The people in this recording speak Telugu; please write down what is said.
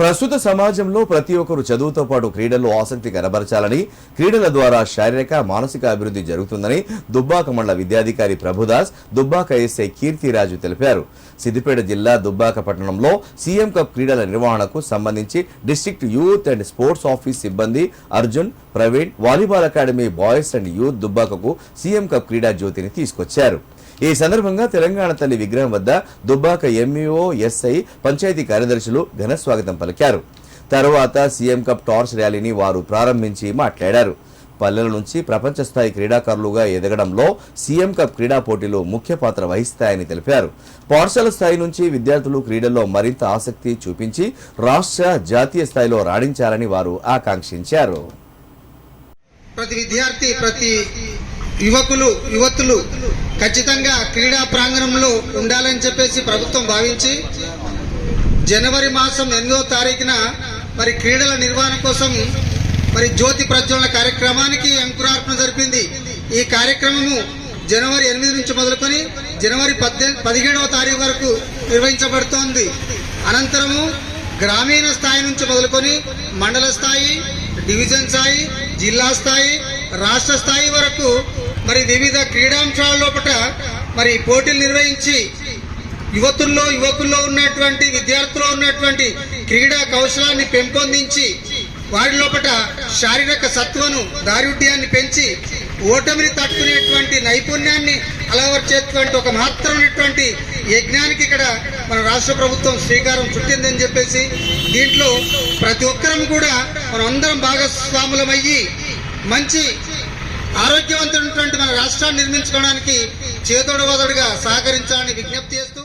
ప్రస్తుత సమాజంలో ప్రతి ఒక్కరు చదువుతో పాటు క్రీడల్లో ఆసక్తి కనబరచాలని, క్రీడల ద్వారా శారీరక మానసిక అభివృద్ధి జరుగుతుందని దుబ్బాక మండల విద్యాధికారి ప్రభుదాస్, దుబ్బాక ఎస్ఐ కీర్తిరాజు తెలిపారు. సిద్దిపేట జిల్లా దుబ్బాక పట్టణంలో సీఎం కప్ క్రీడల నిర్వహణకు సంబంధించి district youth and sports office సిబ్బంది Arjun, Praveen volleyball academy boys and youth దుబ్బాకకు సీఎం కప్ క్రీడా జ్యోతిని తీసుకొచ్చారు. ఈ సందర్భంగా తెలంగాణ తల్లి విగ్రహం వద్ద దుబ్బాక ఎంఈఓ, ఎస్ఐ, పంచాయతీ కార్యదర్శులు ఘన స్వాగతం పలికారు. తర్వాత సీఎం కప్ టార్చ్ ర్యాలీని వారు ప్రారంభించి మాట్లాడారు. పల్లెల నుంచి ప్రపంచ స్థాయి క్రీడాకారులుగా ఎదగడంలో సీఎం కప్ క్రీడా పోటీలు ముఖ్య పాత్ర వహిస్తాయని తెలిపారు. పాఠశాల స్థాయి నుంచి విద్యార్థులు క్రీడల్లో మరింత ఆసక్తి చూపించి రాష్ట్ర, జాతీయ స్థాయిలో రాణించాలని వారు ఆకాంక్షించారు. ప్రతి విద్యార్థి, ప్రతి యువతులు ఖచ్చితంగా క్రీడా ప్రాంగణంలో ఉండాలని చెప్పేసి ప్రభుత్వం భావించి జనవరి మాసం 8వ తారీఖున మరి క్రీడల నిర్వహణ కోసం మరి జ్యోతి ప్రజ్వలన కార్యక్రమానికి అంకురార్పణ జరిపింది. ఈ కార్యక్రమము జనవరి 8 నుంచి మొదలుకొని జనవరి 17వ తారీఖు వరకు నిర్వహించబడుతోంది. అనంతరము గ్రామీణ స్థాయి నుంచి మొదలుకొని మండల స్థాయి, డివిజన్ స్థాయి, జిల్లా స్థాయి, రాష్ట్ర స్థాయి వరకు మరి వివిధ క్రీడాంశాల లోపల మరి పోటీలు నిర్వహించి యువకుల్లో ఉన్నటువంటి, విద్యార్థుల్లో ఉన్నటువంటి క్రీడా కౌశలాన్ని పెంపొందించి వారి లోపల శారీరక సత్వను, దారుఢ్యాన్ని పెంచి ఓటమిని తట్టుకునేటువంటి నైపుణ్యాన్ని అలవర్చేటువంటి ఒక మహత్తరమైనటువంటి యజ్ఞానికి ఇక్కడ మన రాష్ట్ర ప్రభుత్వం శ్రీకారం చుట్టిందని చెప్పేసి దీంట్లో ప్రతి ఒక్కరం కూడా మనం అందరం భాగస్వాములమయ్యి మంచి ఆరోగ్యవంతమైనటువంటి మన రాష్ట్రాన్ని నిర్మించుకోవడానికి చేదోడు వదడుగా సహకరించాలని విజ్ఞప్తి చేస్తూ